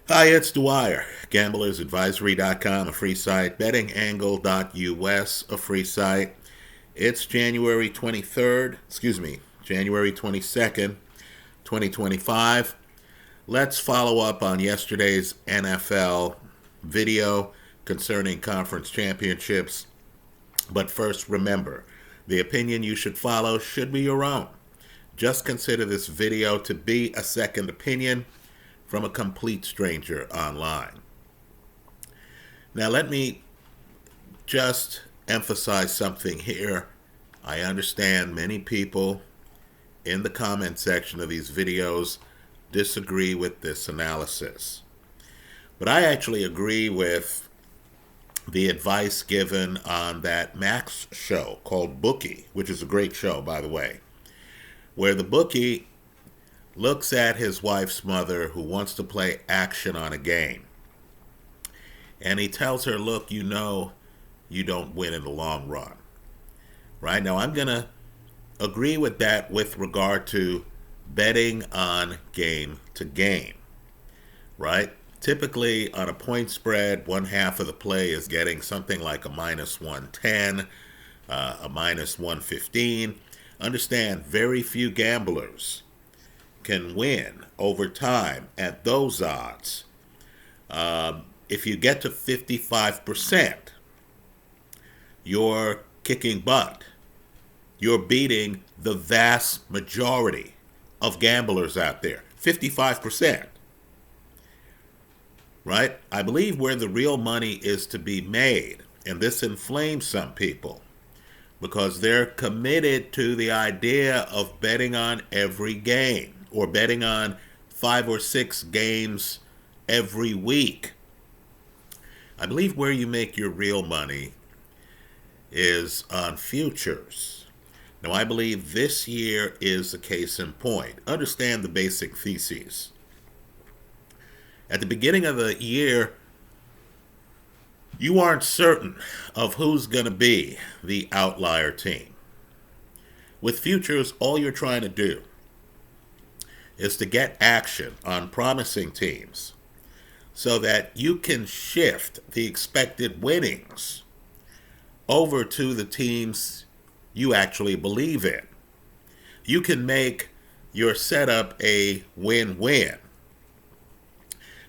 Hi, it's Dwyer. GamblersAdvisory.com, a free site. BettingAngle.us, a free site. It's January 22nd, 2025. Let's follow up on yesterday's NFL video concerning conference championships. But first, remember, the opinion you should follow should be your own. Just consider this video to be a second opinion from a complete stranger online. Now, let me just emphasize something here. I understand many people in the comment section of these videos disagree with this analysis. But I actually agree with the advice given on that Max show called Bookie, which is a great show, by the way, where the bookie looks at his wife's mother who wants to play action on a game. And he tells her, look, you know you don't win in the long run. Right? Now, I'm going to agree with that with regard to betting on game to game. Right? Typically, on a point spread, one half of the play is getting something like a minus 110, a minus 115. Understand, very few gamblers can win over time at those odds. If you get to 55%, you're kicking butt. You're beating the vast majority of gamblers out there. 55%. Right? I believe where the real money is to be made, and this inflames some people, because they're committed to the idea of betting on every game, or betting on 5 or 6 games every week. I believe where you make your real money is on futures. Now, I believe this year is a case in point. Understand the basic theses. At the beginning of the year, you aren't certain of who's going to be the outlier team. With futures, all you're trying to do is to get action on promising teams so that you can shift the expected winnings over to the teams you actually believe in. You can make your setup a win-win.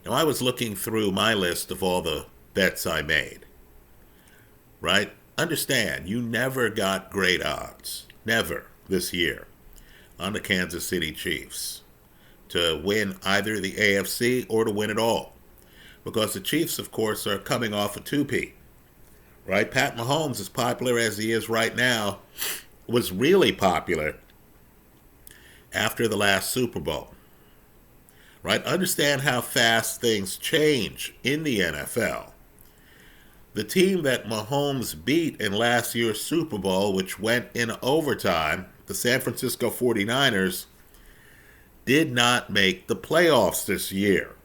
Now, I was looking through my list of all the bets I made, right? Understand, you never got great odds, never this year, on the Kansas City Chiefs to win either the AFC or to win it all. Because the Chiefs, of course, are coming off a two-peat, right? Pat Mahomes, as popular as he is right now, was really popular after the last Super Bowl, right? Understand how fast things change in the NFL. The team that Mahomes beat in last year's Super Bowl, which went in overtime, the San Francisco 49ers, did not make the playoffs this year.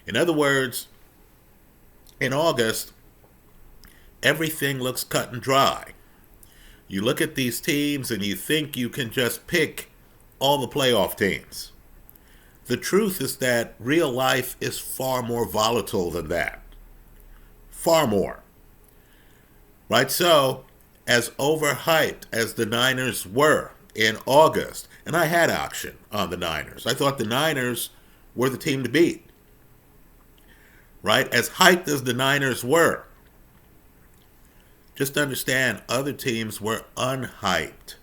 In other words, in August, everything looks cut and dry. You look at these teams and you think you can just pick all the playoff teams. The truth is that real life is far more volatile than that. Far more. Right? So, as overhyped as the Niners were in August, and I had action on the Niners. I thought the Niners were the team to beat. Right? As hyped as the Niners were, just understand other teams were unhyped.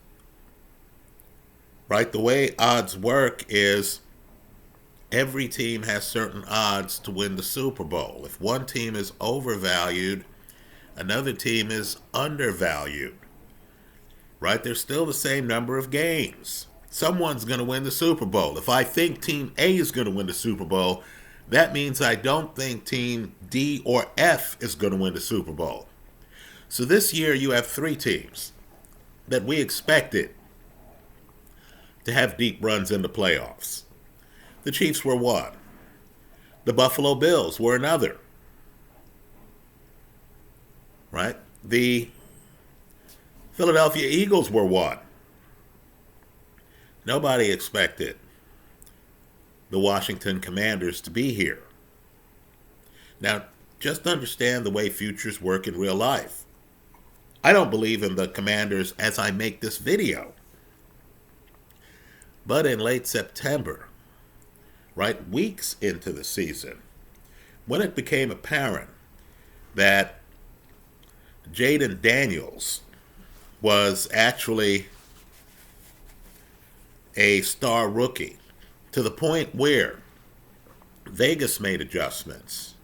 Right? The way odds work is every team has certain odds to win the Super Bowl. If one team is overvalued, another team is undervalued. Right? There's still the same number of games. Someone's going to win the Super Bowl. If I think Team A is going to win the Super Bowl, that means I don't think Team D or F is going to win the Super Bowl. So this year you have 3 teams that we expected to have deep runs in the playoffs. The Chiefs were one. The Buffalo Bills were another. Right? The Philadelphia Eagles were one. Nobody expected the Washington Commanders to be here. Now, just understand the way futures work in real life. I don't believe in the Commanders as I make this video. But in late September, right, weeks into the season, when it became apparent that Jaden Daniels was actually a star rookie, to the point where Vegas made adjustments.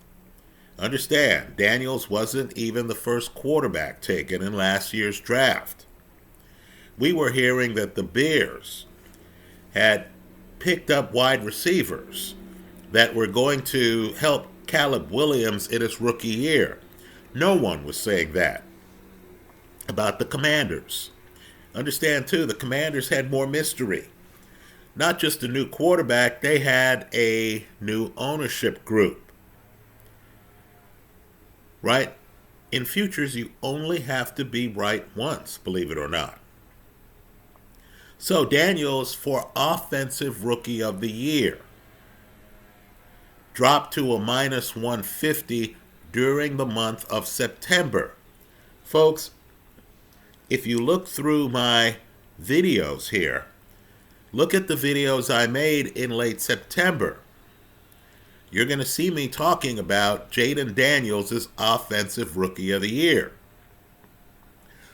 Understand, Daniels wasn't even the first quarterback taken in last year's draft. We were hearing that the Bears had picked up wide receivers that were going to help Caleb Williams in his rookie year. No one was saying that about the Commanders. Understand, too, the Commanders had more mystery. Not just a new quarterback, they had a new ownership group. Right? In futures, you only have to be right once, believe it or not. So Daniels, for Offensive Rookie of the Year, dropped to a minus 150 during the month of September. Folks, if you look through my videos here, look at the videos I made in late September. You're going to see me talking about Jaden Daniels as Offensive Rookie of the Year.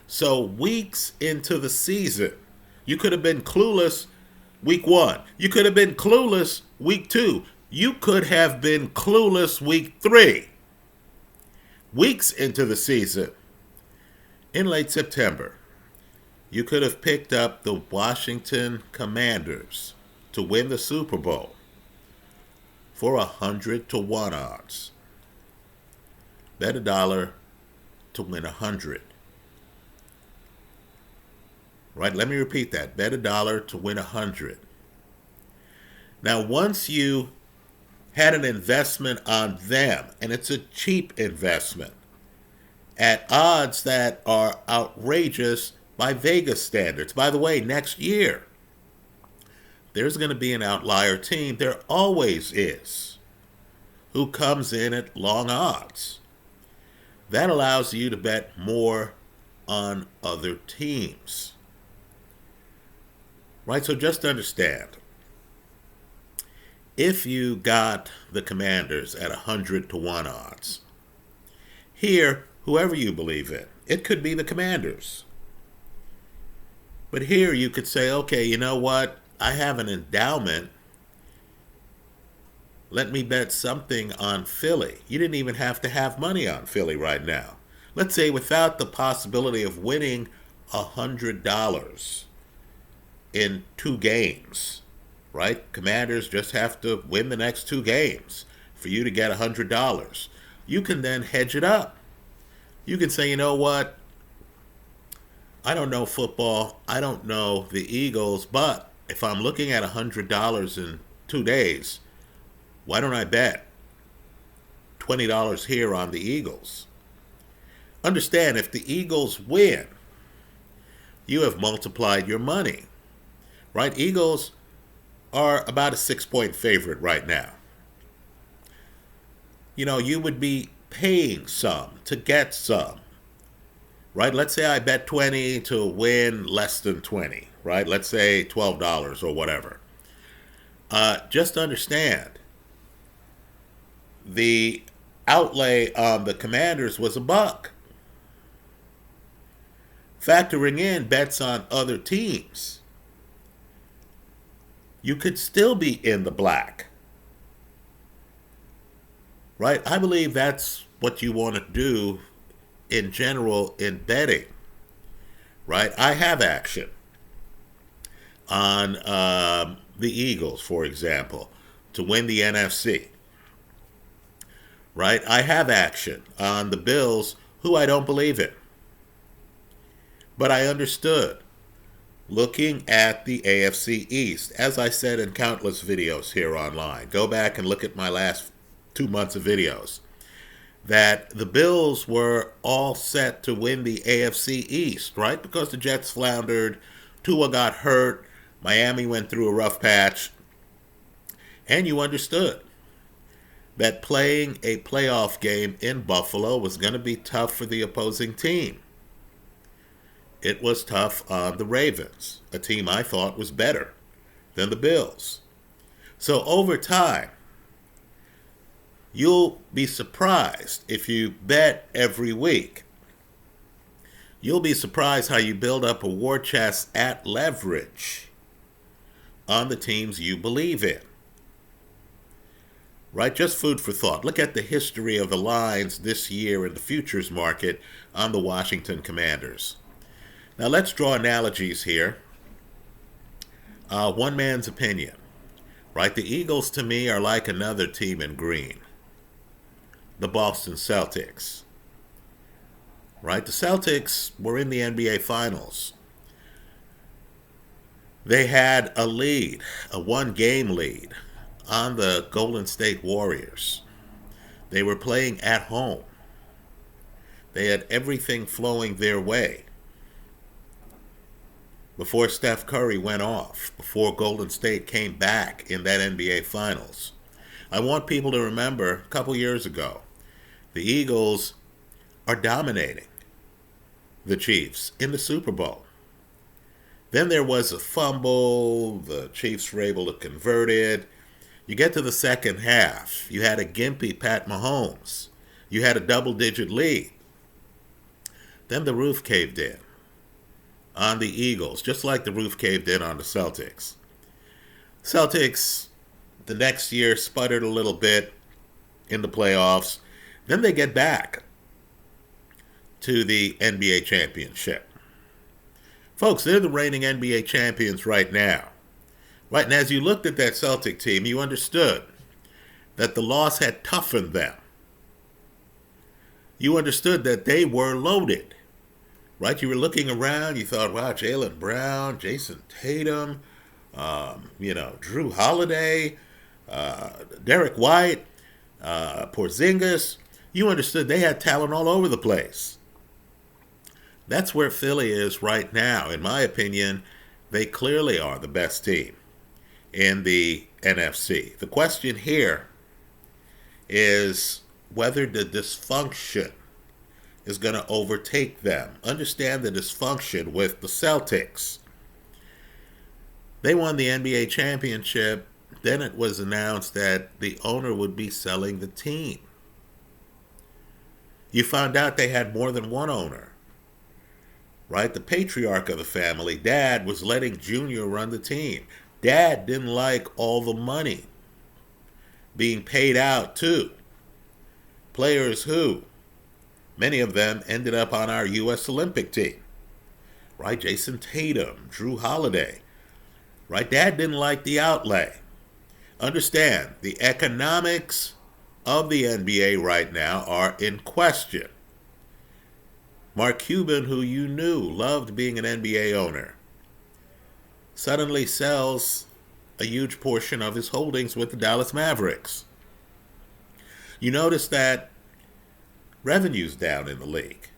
So weeks into the season, you could have been clueless week 1. You could have been clueless week 2. You could have been clueless week 3. Weeks into the season, in late September, you could have picked up the Washington Commanders to win the Super Bowl for 100-1 odds. Bet $1 to win 100. Right, let me repeat that. Bet $1 to win 100. Now, once you had an investment on them, and it's a cheap investment, at odds that are outrageous by Vegas standards. By the way, next year, there's going to be an outlier team. There always is. Who comes in at long odds. That allows you to bet more on other teams. Right, so just understand. If you got the Commanders at 100-1 odds, here, whoever you believe in, it could be the Commanders. But here you could say, okay, you know what? I have an endowment. Let me bet something on Philly. You didn't even have to have money on Philly right now. Let's say without the possibility of winning $100 in 2 games, right? Commanders just have to win the next 2 games for you to get $100. You can then hedge it up. You can say, you know what? I don't know football. I don't know the Eagles, but if I'm looking at $100 in 2 days, why don't I bet $20 here on the Eagles? Understand, if the Eagles win, you have multiplied your money, right? Eagles are about a 6-point favorite right now. You know, you would be paying some to get some, right? Let's say I bet 20 to win less than 20, right? Let's say $12 or whatever. Just understand, the outlay on the Commanders was $1. Factoring in bets on other teams, you could still be in the black. Right? I believe that's what you want to do in general in betting. Right? I have action on the Eagles, for example, to win the NFC. Right? I have action on the Bills, who I don't believe in. But I understood, looking at the AFC East, as I said in countless videos here online, go back and look at my last 2 months of videos, that the Bills were all set to win the AFC East, right? Because the Jets floundered, Tua got hurt, Miami went through a rough patch, and you understood. that playing a playoff game in Buffalo was going to be tough for the opposing team. It was tough on the Ravens, a team I thought was better than the Bills. So over time, you'll be surprised if you bet every week. You'll be surprised how you build up a war chest at leverage on the teams you believe in. Right? Just food for thought. Look at the history of the lines this year in the futures market on the Washington Commanders. Now let's draw analogies here. One man's opinion. Right? The Eagles to me are like another team in green. The Boston Celtics. Right? The Celtics were in the NBA Finals. They had a lead, a one-game lead on the Golden State Warriors. They were playing at home. They had everything flowing their way. Before Steph Curry went off, before Golden State came back in that NBA Finals. I want people to remember a couple years ago, the Eagles are dominating the Chiefs in the Super Bowl. Then there was a fumble, the Chiefs were able to convert it. You get to the second half, you had a gimpy Pat Mahomes. You had a double-digit lead. Then the roof caved in on the Eagles, just like the roof caved in on the Celtics. Celtics, the next year, sputtered a little bit in the playoffs. Then they get back to the NBA championship. Folks, they're the reigning NBA champions right now. Right, and as you looked at that Celtic team, you understood that the loss had toughened them. You understood that they were loaded. Right, you were looking around, you thought, wow, Jaylen Brown, Jason Tatum, Drew Holiday, Derek White, Porzingis. You understood they had talent all over the place. That's where Philly is right now. In my opinion, they clearly are the best team in the NFC. The question here is whether the dysfunction is going to overtake them. Understand the dysfunction with the Celtics. They won the NBA championship. Then it was announced that the owner would be selling the team. You found out they had more than one owner. Right? The patriarch of the family, Dad, was letting Junior run the team. Dad didn't like all the money being paid out to players who, many of them ended up on our U.S. Olympic team. Right? Jason Tatum, Drew Holiday. Right? Dad didn't like the outlay. Understand, the economics of the NBA right now are in question. Mark Cuban, who you knew loved being an NBA owner, suddenly sells a huge portion of his holdings with the Dallas Mavericks. You notice that revenue's down in the league.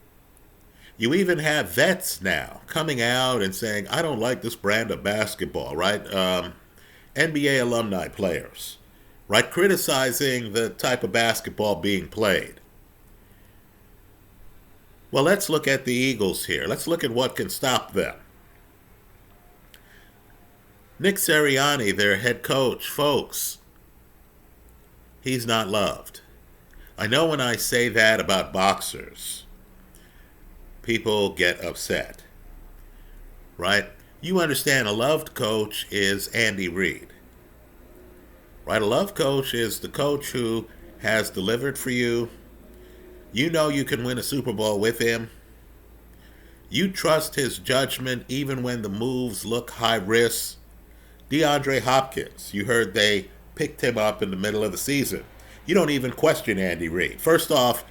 You even have vets now coming out and saying, I don't like this brand of basketball, right? NBA alumni players, right? Criticizing the type of basketball being played. Well, let's look at the Eagles here. Let's look at what can stop them. Nick Sirianni, their head coach, folks, he's not loved. I know when I say that about boxers, people get upset, right? You understand a loved coach is Andy Reid, right? A loved coach is the coach who has delivered for you. You know you can win a Super Bowl with him. You trust his judgment even when the moves look high risk. DeAndre Hopkins, you heard they picked him up in the middle of the season. You don't even question Andy Reid. First off,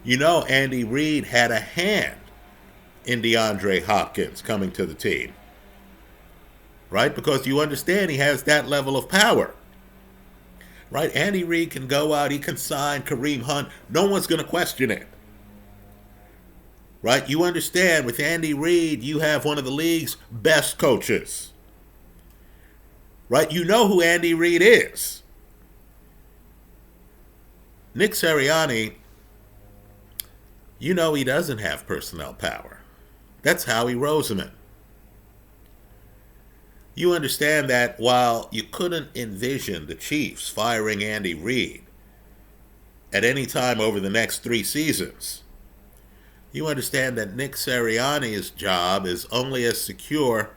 you know Andy Reid had a hand in DeAndre Hopkins coming to the team. Right? Because you understand he has that level of power. Right? Andy Reid can go out, he can sign Kareem Hunt. No one's going to question it. Right? You understand with Andy Reid, you have one of the league's best coaches. Right? You know who Andy Reid is. Nick Sirianni, you know he doesn't have personnel power. That's Howie Roseman. You understand that while you couldn't envision the Chiefs firing Andy Reid at any time over the next 3 seasons, you understand that Nick Sirianni's job is only as secure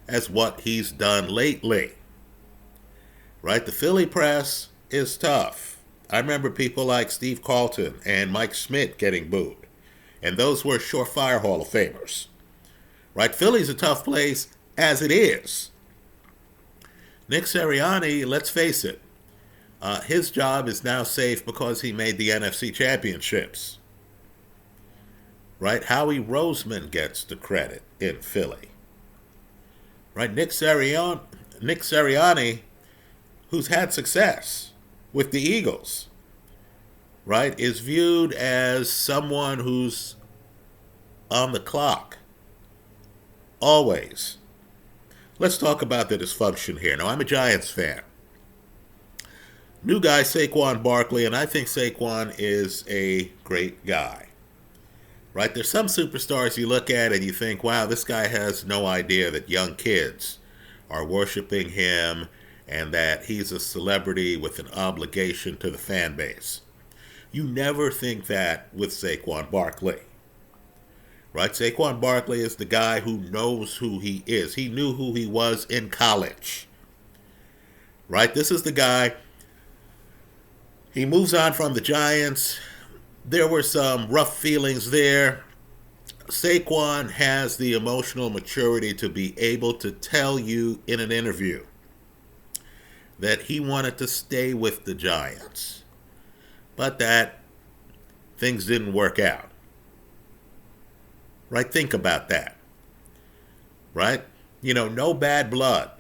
as what he's done lately. Right? The Philly press is tough. I remember people like Steve Carlton and Mike Schmidt getting booed. And those were surefire Hall of Famers. Right? Philly's a tough place as it is. Nick Sirianni, let's face it, his job is now safe because he made the NFC championships. Right? Howie Roseman gets the credit in Philly. Right? Nick Sirianni, who's had success with the Eagles, right, is viewed as someone who's on the clock. Always. Let's talk about the dysfunction here. Now, I'm a Giants fan. New guy, Saquon Barkley, and I think Saquon is a great guy. Right? There's some superstars you look at and you think, wow, this guy has no idea that young kids are worshiping him and that he's a celebrity with an obligation to the fan base. You never think that with Saquon Barkley. Right? Saquon Barkley is the guy who knows who he is. He knew who he was in college. Right? This is the guy. He moves on from the Giants. There were some rough feelings there. Saquon has the emotional maturity to be able to tell you in an interview that he wanted to stay with the Giants, but that things didn't work out. Right? Think about that. Right? You know, no bad blood.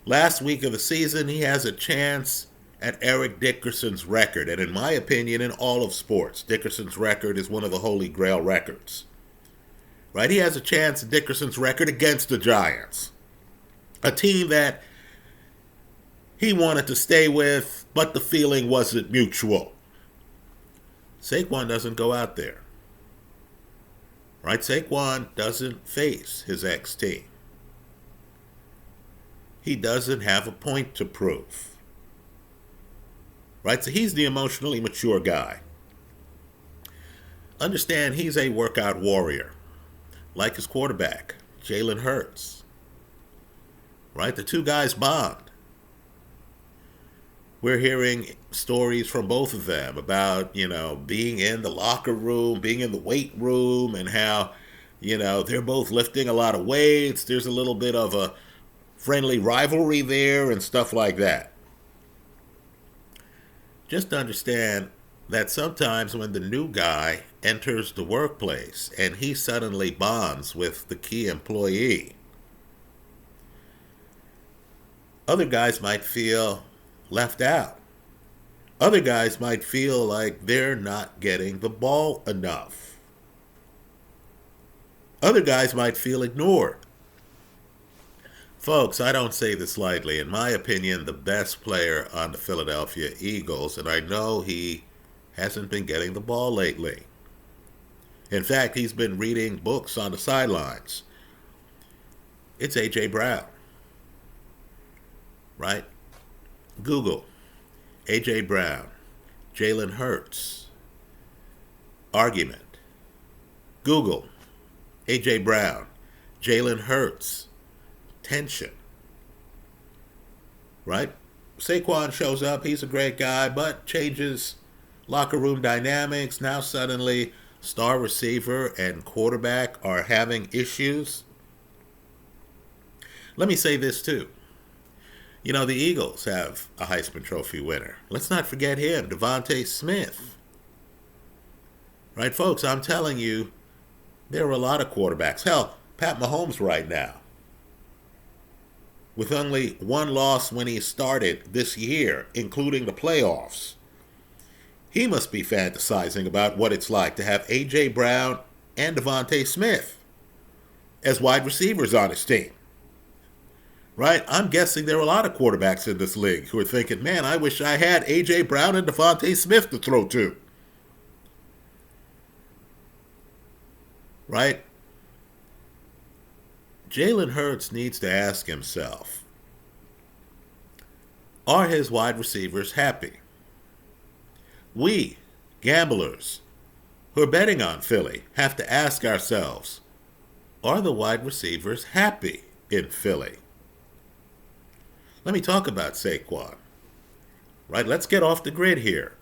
Last week of the season, he has a chance at Eric Dickerson's record. And in my opinion, in all of sports, Dickerson's record is one of the holy grail records. Right? He has a chance at Dickerson's record against the Giants. A team that he wanted to stay with, but the feeling wasn't mutual. Saquon doesn't go out there. Right? Saquon doesn't face his ex-team. He doesn't have a point to prove. Right? So he's the emotionally mature guy. Understand he's a workout warrior. Like his quarterback, Jalen Hurts. Right? The two guys bond. We're hearing stories from both of them about, being in the locker room, being in the weight room, and how, they're both lifting a lot of weights. There's a little bit of a friendly rivalry there and stuff like that. Just understand that sometimes when the new guy enters the workplace and he suddenly bonds with the key employee, other guys might feel left out. Other guys might feel like they're not getting the ball enough. Other guys might feel ignored. Folks, I don't say this lightly. In my opinion, the best player on the Philadelphia Eagles, and I know he hasn't been getting the ball lately. In fact, he's been reading books on the sidelines. It's A.J. Brown. Right? Google A.J. Brown, Jalen Hurts, argument. Google A.J. Brown, Jalen Hurts, tension. Right? Saquon shows up, he's a great guy, but changes locker room dynamics. Now suddenly star receiver and quarterback are having issues. Let me say this too. The Eagles have a Heisman Trophy winner. Let's not forget him, Devontae Smith. Right, folks, I'm telling you, there are a lot of quarterbacks. Hell, Pat Mahomes right now, with only one loss when he started this year, including the playoffs. He must be fantasizing about what it's like to have A.J. Brown and Devontae Smith as wide receivers on his team. right? I'm guessing there are a lot of quarterbacks in this league who are thinking, man, I wish I had A.J. Brown and Devontae Smith to throw to, right? Jalen Hurts needs to ask himself, are his wide receivers happy? We, gamblers, who are betting on Philly, have to ask ourselves, are the wide receivers happy in Philly? Let me talk about Saquon. Right, let's get off the grid here.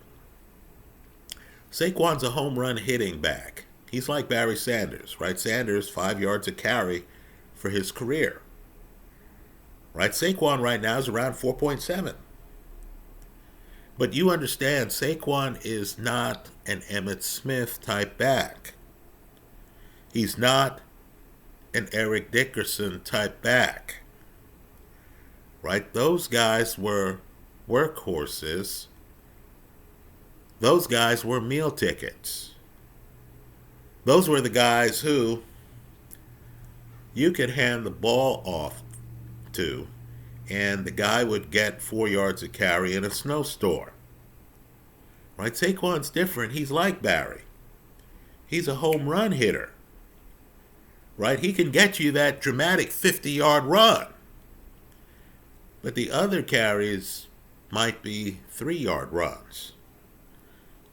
Saquon's a home run hitting back. He's like Barry Sanders, right? Sanders, 5 yards a carry for his career. Right, Saquon right now is around 4.7. But you understand, Saquon is not an Emmitt Smith type back. He's not an Eric Dickerson type back. Right? Those guys were workhorses. Those guys were meal tickets. Those were the guys who you could hand the ball off to, and the guy would get 4 yards of carry in a snowstorm. Right? Saquon's different. He's like Barry. He's a home run hitter. Right? He can get you that dramatic 50-yard run. But the other carries might be 3-yard runs,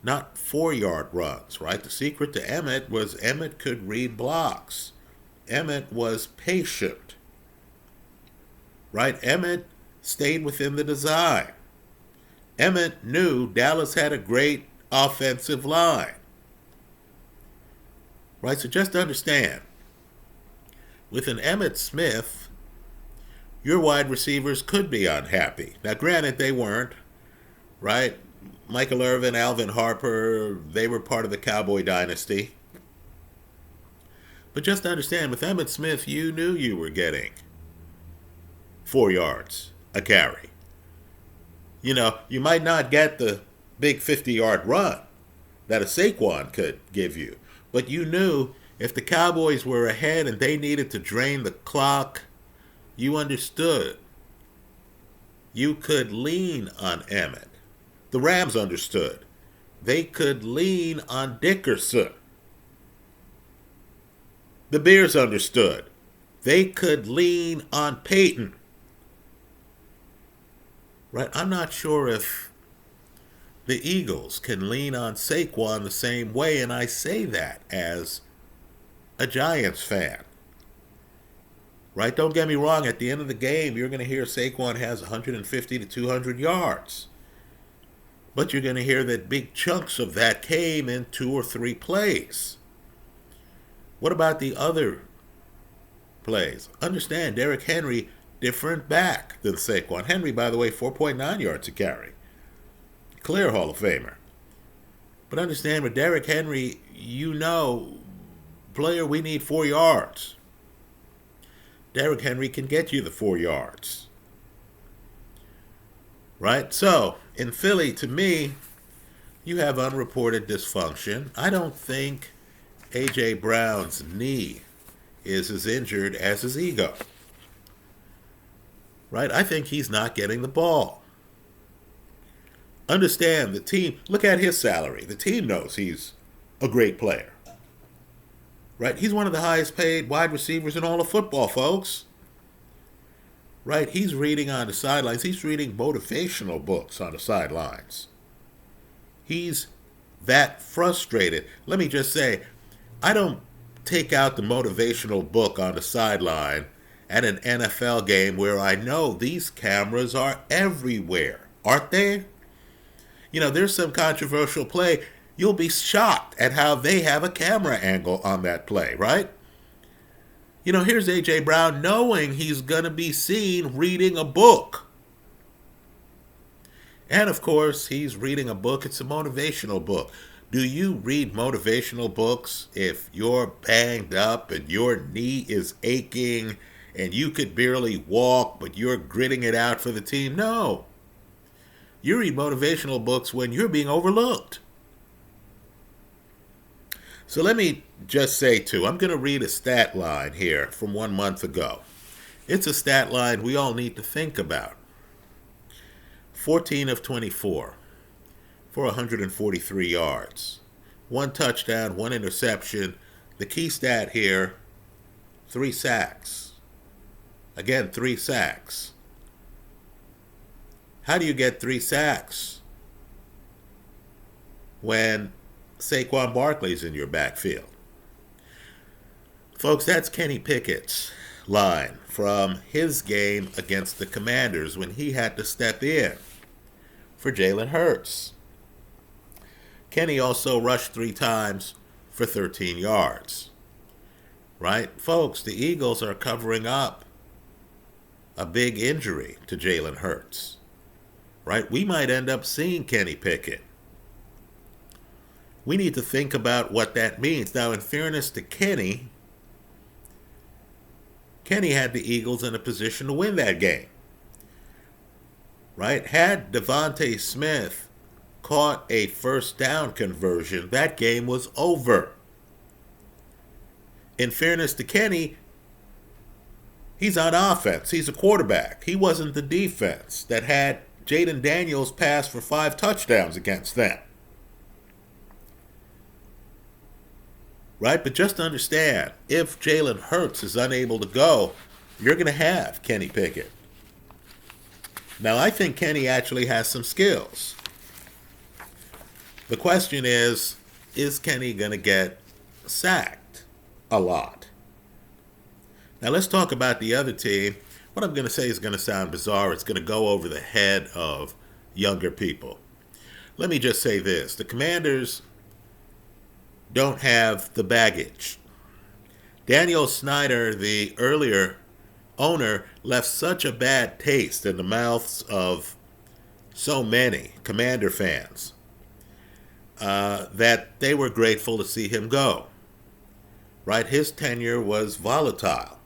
not 4-yard runs, right? The secret to Emmitt was Emmitt could read blocks. Emmitt was patient, right? Emmitt stayed within the design. Emmitt knew Dallas had a great offensive line, right? So just understand, with an Emmitt Smith, your wide receivers could be unhappy. Now, granted, they weren't, right? Michael Irvin, Alvin Harper, they were part of the Cowboy dynasty. But just understand, with Emmitt Smith, you knew you were getting 4 yards a carry. You know, you might not get the big 50-yard run that a Saquon could give you, but you knew if the Cowboys were ahead and they needed to drain the clock, you understood. You could lean on Emmitt. The Rams understood. They could lean on Dickerson. The Bears understood. They could lean on Peyton. Right? I'm not sure if the Eagles can lean on Saquon the same way, and I say that as a Giants fan. Right? Don't get me wrong. At the end of the game, you're going to hear Saquon has 150 to 200 yards. But you're going to hear that big chunks of that came in 2 or 3 plays. What about the other plays? Understand, Derrick Henry, different back than Saquon. Henry, by the way, 4.9 yards a carry. Clear Hall of Famer. But understand, with Derrick Henry, you know, player, we need 4 yards. Derrick Henry can get you the 4 yards. Right? So, in Philly, to me, you have unreported dysfunction. I don't think A.J. Brown's knee is as injured as his ego. Right? I think he's not getting the ball. Understand, the team, look at his salary. The team knows he's a great player. Right? He's one of the highest paid wide receivers in all of football, folks. Right? He's reading on the sidelines. He's reading motivational books on the sidelines. He's that frustrated. Let me just say, I don't take out the motivational book on the sideline at an NFL game where I know these cameras are everywhere, aren't they? You know, there's some controversial play. You'll be shocked at how they have a camera angle on that play, right? You know, here's A.J. Brown knowing he's going to be seen reading a book. And, of course, he's reading a book. It's a motivational book. Do you read motivational books if you're banged up and your knee is aching and you could barely walk, but you're gritting it out for the team? No. You read motivational books when you're being overlooked. So let me just say, too, I'm going to read a stat line here from 1 month ago. It's a stat line we all need to think about. 14 of 24 for 143 yards. One touchdown, one interception. The key stat here, 3 sacks. Again, 3 sacks. How do you get 3 sacks when Saquon Barkley's in your backfield? Folks, that's Kenny Pickett's line from his game against the Commanders when he had to step in for Jalen Hurts. Kenny also rushed 3 times for 13 yards. Right? Folks, the Eagles are covering up a big injury to Jalen Hurts. Right? We might end up seeing Kenny Pickett. We need to think about what that means. Now, in fairness to Kenny had the Eagles in a position to win that game. Right? Had Devontae Smith caught a first down conversion, that game was over. In fairness to Kenny, he's on offense. He's a quarterback. He wasn't the defense that had Jaden Daniels pass for 5 touchdowns against them. Right? But just understand, if Jalen Hurts is unable to go, you're going to have Kenny Pickett. Now, I think Kenny actually has some skills. The question is Kenny going to get sacked a lot? Now, let's talk about the other team. What I'm going to say is going to sound bizarre. It's going to go over the head of younger people. Let me just say this. The Commanders don't have the baggage. Daniel Snyder, the earlier owner, left such a bad taste in the mouths of so many Commander fans that they were grateful to see him go. Right? His tenure was volatile.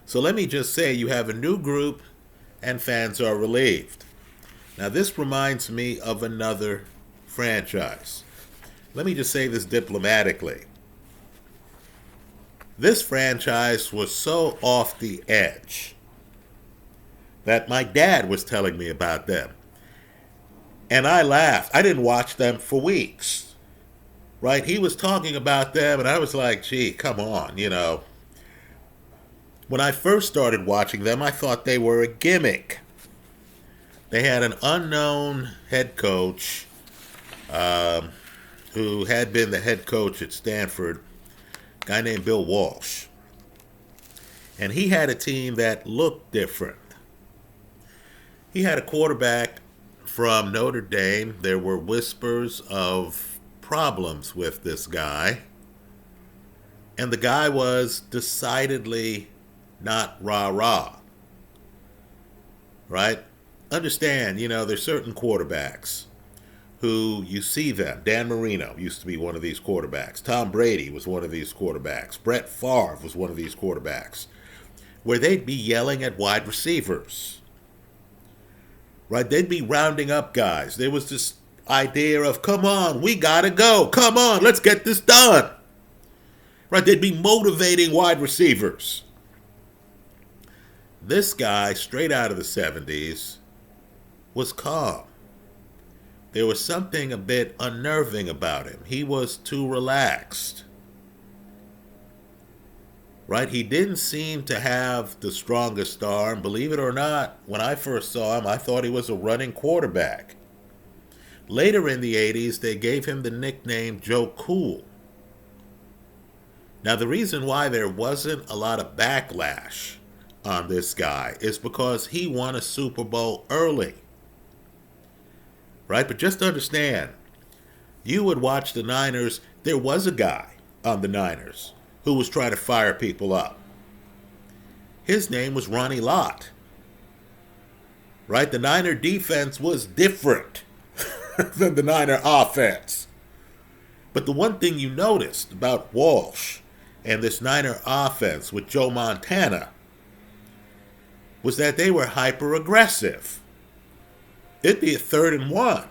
So let me just say, you have a new group and fans are relieved. Now, this reminds me of another franchise. Let me just say this diplomatically. This franchise was so off the edge that my dad was telling me about them. And I laughed. I didn't watch them for weeks. Right? He was talking about them, and I was like, gee, come on, you know. When I first started watching them, I thought they were a gimmick. They had an unknown head coach who had been the head coach at Stanford, a guy named Bill Walsh. And he had a team that looked different. He had a quarterback from Notre Dame. There were whispers of problems with this guy. And the guy was decidedly not rah-rah. Right? Understand, you know, there's certain quarterbacks who you see them. Dan Marino used to be one of these quarterbacks. Tom Brady was one of these quarterbacks. Brett Favre was one of these quarterbacks, where they'd be yelling at wide receivers. Right? They'd be rounding up guys. There was this idea of, come on, we gotta go. Come on, let's get this done. Right? They'd be motivating wide receivers. This guy, straight out of the 70s, was calm. There was something a bit unnerving about him. He was too relaxed. Right? He didn't seem to have the strongest arm. Believe it or not, when I first saw him, I thought he was a running quarterback. Later in the 80s, they gave him the nickname Joe Cool. Now, the reason why there wasn't a lot of backlash on this guy is because he won a Super Bowl early. Right? But just understand, you would watch the Niners. There was a guy on the Niners who was trying to fire people up. His name was Ronnie Lott. Right? The Niner defense was different than the Niner offense. But the one thing you noticed about Walsh and this Niner offense with Joe Montana was that they were hyper-aggressive. It'd be a 3rd and 1.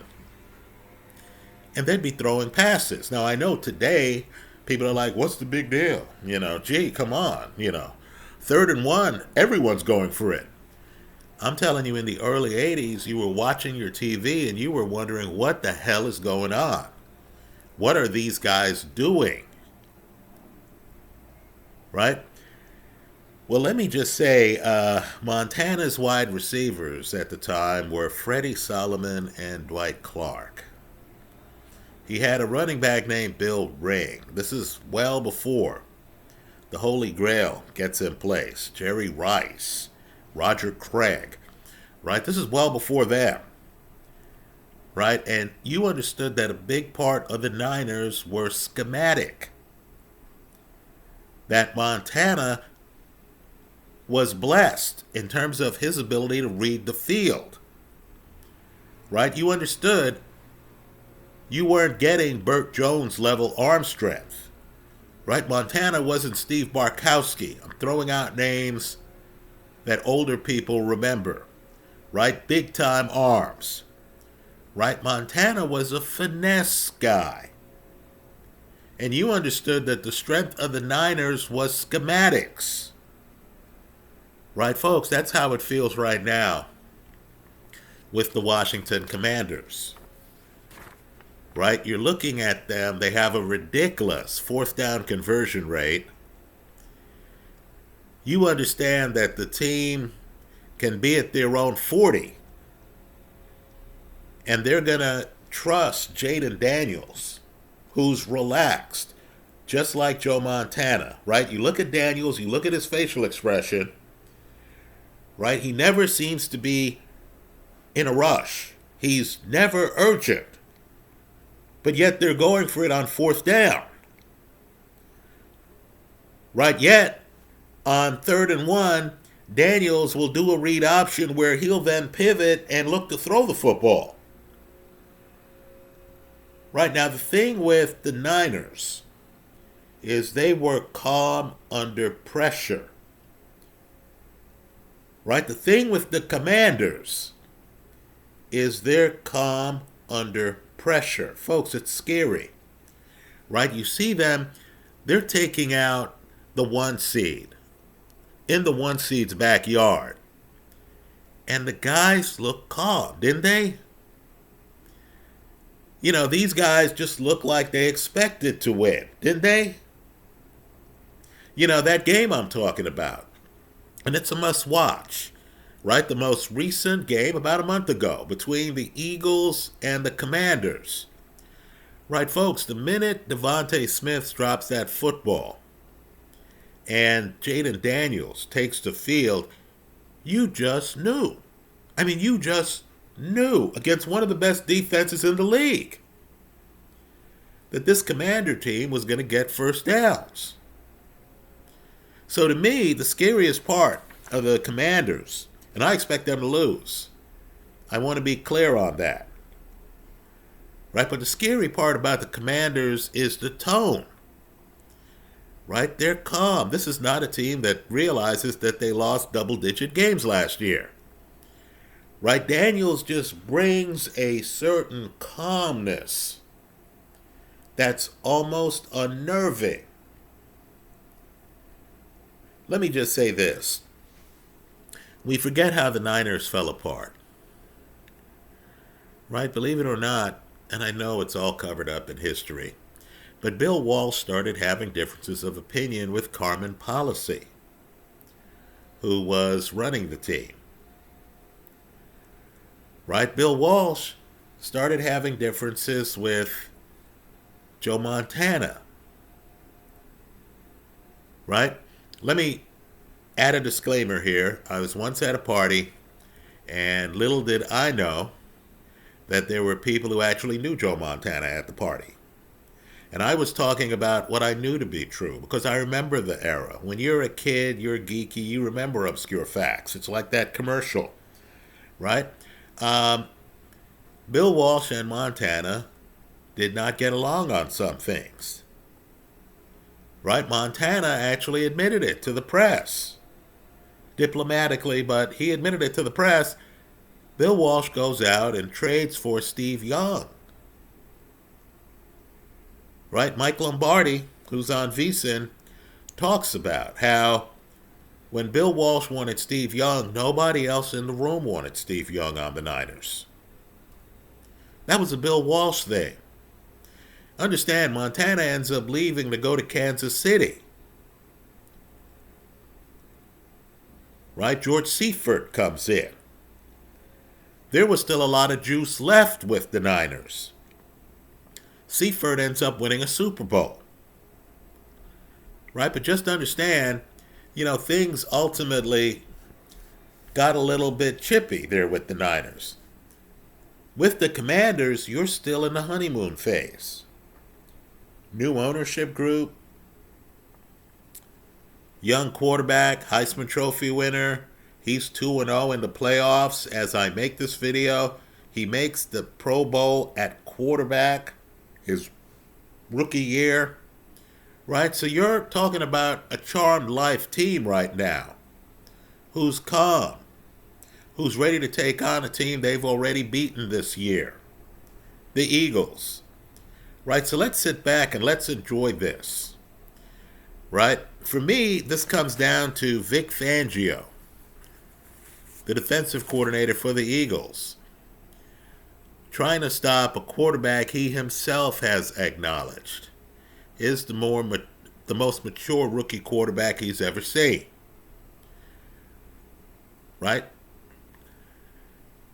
And they'd be throwing passes. Now, I know today, people are like, what's the big deal? You know, gee, come on, you know. 3rd and 1, everyone's going for it. I'm telling you, in the early 80s, you were watching your TV and you were wondering what the hell is going on. What are these guys doing? Right? Well, let me just say, Montana's wide receivers at the time were Freddie Solomon and Dwight Clark. He had a running back named Bill Ring. This is well before the Holy Grail gets in place. Jerry Rice, Roger Craig, right? This is well before them, right? And you understood that a big part of the Niners were schematic. That Montana was blessed in terms of his ability to read the field, right? You understood you weren't getting Burt Jones level arm strength, right? Montana wasn't Steve Barkowski. I'm throwing out names that older people remember, right? Big time arms, right? Montana was a finesse guy. And you understood that the strength of the Niners was schematics. Right, folks? That's how it feels right now with the Washington Commanders. Right? You're looking at them. They have a ridiculous 4th down conversion rate. You understand that the team can be at their own 40. And they're going to trust Jaden Daniels, who's relaxed, just like Joe Montana. Right? You look at Daniels, you look at his facial expression. Right? He never seems to be in a rush. He's never urgent. But yet they're going for it on 4th down. Right? Yet, on 3rd and 1, Daniels will do a read option where he'll then pivot and look to throw the football. Right? Now, the thing with the Niners is they were calm under pressure. Right? The thing with the Commanders is they're calm under pressure. Folks, it's scary. Right? You see them, they're taking out the 1 seed in the 1 seed's backyard. And the guys look calm, didn't they? You know, these guys just look like they expected to win, didn't they? You know, that game I'm talking about. And it's a must-watch, right? The most recent game about a month ago between the Eagles and the Commanders. Right, folks, the minute Devontae Smith drops that football and Jaden Daniels takes the field, you just knew. I mean, you just knew against one of the best defenses in the league that this Commander team was going to get 1st downs. So to me, the scariest part of the Commanders, and I expect them to lose. I want to be clear on that. Right? But the scary part about the Commanders is the tone. Right? They're calm. This is not a team that realizes that they lost double-digit games last year. Right? Daniels just brings a certain calmness that's almost unnerving. Let me just say this. We forget how the Niners fell apart. Right? Believe it or not, and I know it's all covered up in history, but Bill Walsh started having differences of opinion with Carmen Policy, who was running the team. Right? Bill Walsh started having differences with Joe Montana. Right? Let me add a disclaimer here. I was once at a party, and little did I know that there were people who actually knew Joe Montana at the party. And I was talking about what I knew to be true, because I remember the era. When you're a kid, you're geeky, you remember obscure facts. It's like that commercial, right? Bill Walsh and Montana did not get along on some things. Right? Montana actually admitted it to the press. Diplomatically, but he admitted it to the press. Bill Walsh goes out and trades for Steve Young. Right? Mike Lombardi, who's on VSiN, talks about how When Bill Walsh wanted Steve Young, nobody else in the room wanted Steve Young on the Niners. That was a Bill Walsh thing. Understand, Montana ends up leaving to go to Kansas City. Right? George Seifert comes in. There was still a lot of juice left with the Niners. Seifert ends up winning a Super Bowl. Right? But just understand, things ultimately got a little bit chippy there with the Niners. With the Commanders, you're still in the honeymoon phase. New ownership group, young quarterback, Heisman Trophy winner. He's 2-0 in the playoffs. As I make this video, he makes the Pro Bowl at quarterback his rookie year. Right? So you're talking about a charmed life team right now who's calm, who's ready to take on a team they've already beaten this year, the Eagles. Right? So let's sit back and let's enjoy this. Right? For me, this comes down to Vic Fangio, the defensive coordinator for the Eagles, trying to stop a quarterback he himself has acknowledged is the most mature rookie quarterback he's ever seen. Right?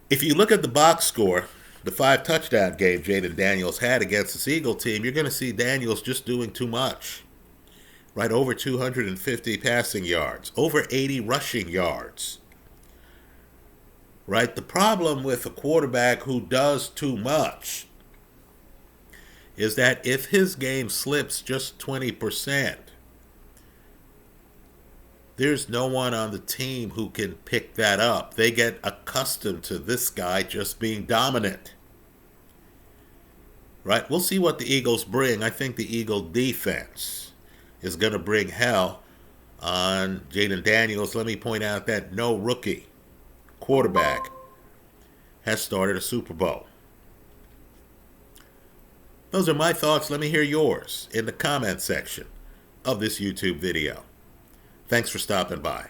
If you look at the box score, the 5-touchdown game Jaden Daniels had against this Eagle team, you're going to see Daniels just doing too much. Right? Over 250 passing yards, over 80 rushing yards. Right? The problem with a quarterback who does too much is that if his game slips just 20%, there's no one on the team who can pick that up. They get accustomed to this guy just being dominant. Right? We'll see what the Eagles bring. I think the Eagle defense is going to bring hell on Jaden Daniels. Let me point out that no rookie quarterback has started a Super Bowl. Those are my thoughts. Let me hear yours in the comment section of this YouTube video. Thanks for stopping by.